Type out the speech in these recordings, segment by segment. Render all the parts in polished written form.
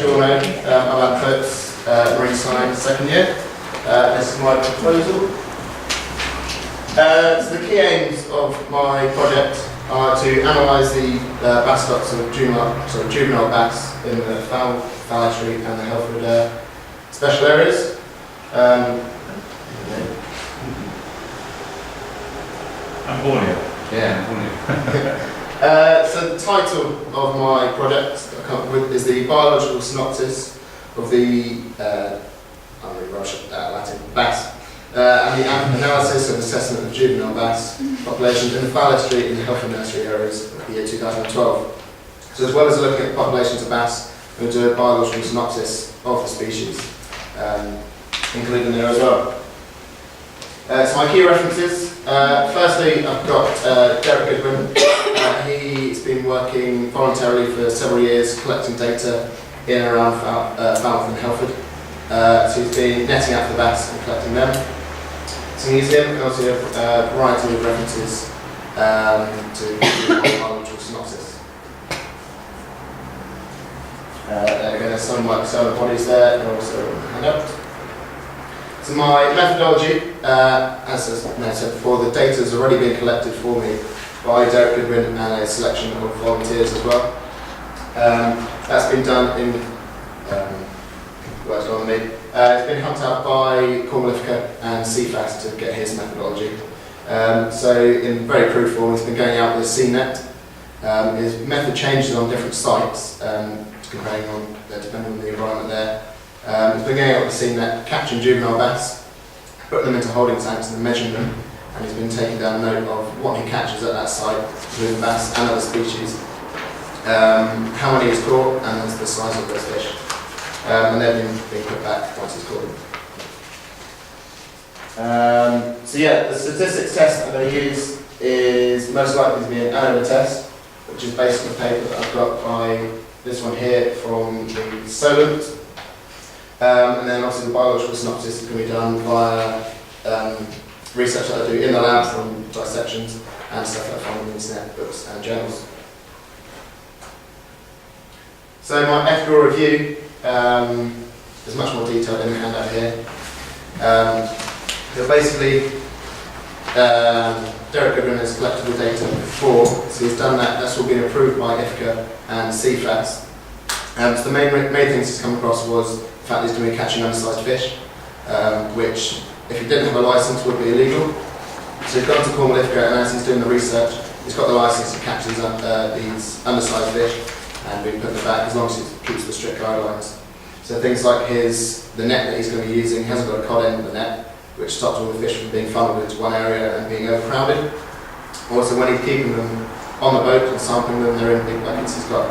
you all know, I'm at Coates Marine Science second year. This is my proposal. So the key aims of my project are to analyse the bass stocks of juvenile bass in the Fal estuary and the Helford special areas. I'm Borneo. Yeah, so the title of my project I come up with is the biological synopsis of the I'm really rubbish at Latin, bass, and the analysis and assessment of juvenile bass populations in the Fal estuary and the Helford nursery areas of the year 2012. So as well as looking at populations of bass, we'll do a biological synopsis of the species, including there as well. So my key references, firstly I've got Derek Goodwin. He's been working voluntarily for several years collecting data in and around Falmouth and Helford. So he's been netting out the bass and collecting them. So he's him, and also a variety of references to the biological synopsis. There again, there's some of my solar bodies there, and also hand up. So my methodology, as I said before, the data has already been collected for me by Derek Goodwin and a selection of volunteers as well. That's been done in, works on me. It's been hunted out by Cormac and CFAS to get his methodology. So in very crude form, he's been going out with a CNET. His method changes on different sites, depending on the environment there. He's been going out with a CNET, catching juvenile bass, putting them into holding tanks and measuring them, and he's been taking down note of what he catches at that site, including bass and other species, how many he's caught, and the size of those fish. And they've been put back once he's caught them. So yeah, the statistics test I'm going to use is most likely to be an ANOVA test, which is based on a paper that I've got by this one here from the Solent. And then obviously the biological synopsis is going to be done via research that I do in the lab from dissections and stuff that I find on the internet, books and journals. So my ethical review is much more detailed in the handout here. So basically, Derek Goodwin has collected the data before, so he's done that. That's all been approved by IFCA and CFAS. So the main things he's come across was the fact that he's going to be catching undersized fish, which, if he didn't have a license, would be illegal. So he's gone to Cornwall IFCA, and as he's doing the research, he's got the license to catch these undersized fish, and we put them back as long as he keeps the strict guidelines. So things like the net that he's going to be using, he hasn't got a cod end of the net, which stops all the fish from being funneled into one area and being overcrowded. Also, when he's keeping them on the boat and sampling them, they're in big buckets. He's got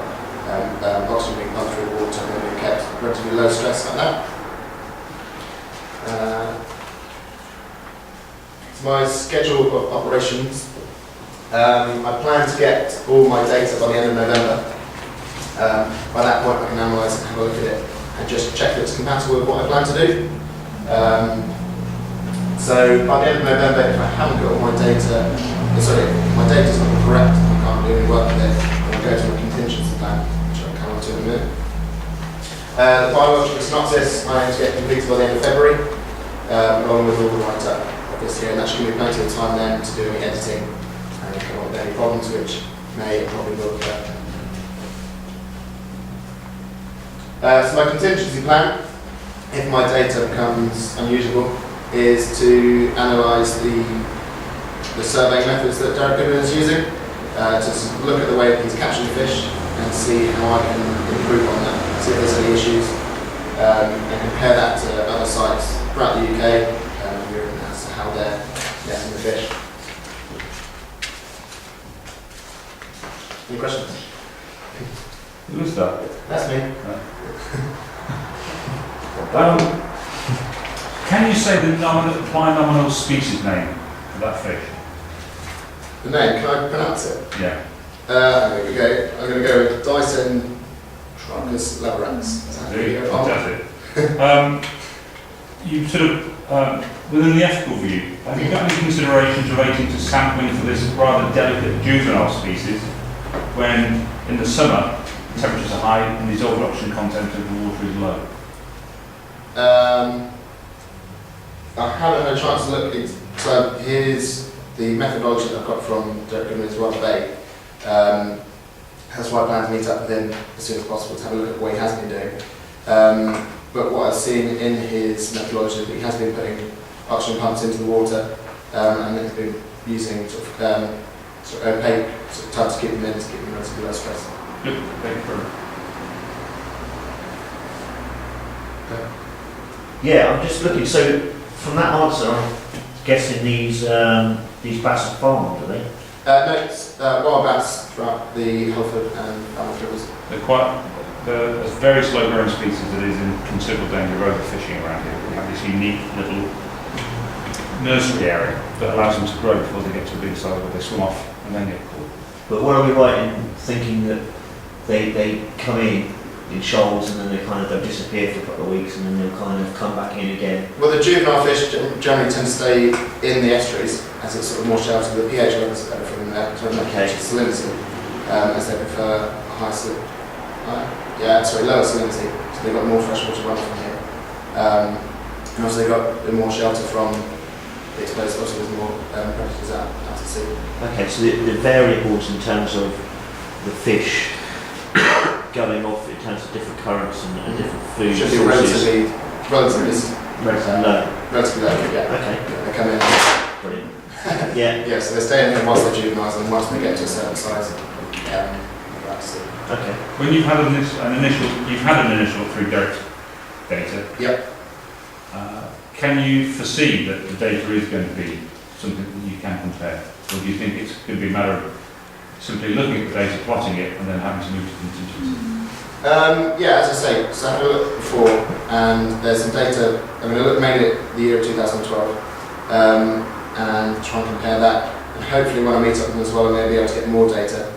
oxygen being pumped through water and they're being kept relatively low stress like that. It's my schedule of operations. I plan to get all my data by the end of November. By that point I can analyse and have a look at it and just check that it's compatible with what I plan to do. So by the end of November, if I haven't got all my data, my data's not correct, I can't do any work with it, then I'll go to a contingency plan, which I'll come on to in a minute. The biological synopsis I aim to get completed by the end of February, along with all the write-up of this year, and that should give me plenty of time then to do any editing and come up with any problems which may and probably will occur. So my contingency plan, if my data becomes unusable, is to analyse the survey methods that Derek Goodwin is using, to look at the way that he's catching fish and see how I can improve on that, see if there's any issues, and compare that to other sites throughout the UK and Europe as to how they're netting the fish. Any questions? Who's that? That's me. Can you say the binomial species name for that fish? The name, can I pronounce it? Yeah. There we go. I'm going to go with Dyson Trungus laborans. Fantastic. You sort of, within the ethical view, have you got any considerations relating to sampling for this rather delicate juvenile species when, in the summer, temperatures are high and the dissolved oxygen content of the water is low? I haven't had a chance to look. So here's the methodology that I've got from Derek Goodman as well today. That's why I plan to meet up with him as soon as possible to have a look at what he has been doing. But what I've seen in his methodology is that he has been putting oxygen pumps into the water and then he's been using sort of opaque sort of tubs to keep them in, to keep them relatively low stress. Good, thank you very much. Yeah, I'm just looking. So from that answer, I'm guessing these bass are farmed, are they? No, it's wild bass throughout the Halford and Falmouth rivers. They're a very slow growing species that is in considerable danger of overfishing around here. We have this unique little nursery area that allows them to grow before they get to a big size where they swim off and then get caught. But what are we right in thinking that they come in shoals and then they'll disappear for a couple of weeks and then they'll kind of come back in again? Well, the juvenile fish generally tend to stay in the estuaries as it's sort of more sheltered. The pH levels are better for them there, so Okay. salinity, as they prefer high salinity. Lower salinity, so they've got more freshwater runoff from here. And also they've got a bit more shelter from the exposed, also there's more predators out at sea. Okay, so the variables in terms of the fish going off in terms of different currents and different food Should be sources. relatively Low. relatively low, yeah. Okay, They come in. brilliant. Yeah. Yeah, so they stay in there whilst they're juveniles, and once they get to a certain size, they're out to sea. Okay. When you've had an initial through Derek's data. Yep. Can you foresee that the data is going to be something that you can compare, or do you think it's going to be a matter of simply looking at the data, plotting it, and then having to move to contingency? Yeah, as I say, so I had a look before, and there's some data. I mean, I looked mainly at the year of 2012, and try and compare that. And hopefully, when I meet up with them as well, I may be able to get more data.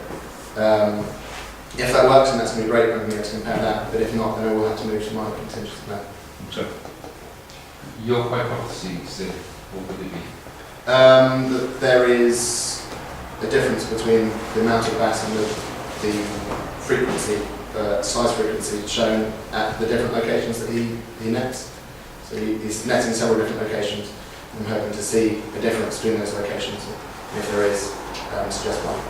If that works, then that's going to be great. I'm going to be able to compare that. But if not, then I will have to move to my contingency plan. So, Your hypothesis, what would it be? That there is a difference between the amount of bass and the frequency, size frequency shown at the different locations that he nets. So he's netting several different locations. I'm hoping to see a difference between those locations. And if there is, suggest one.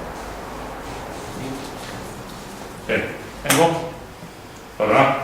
okay. Anyone? Well done.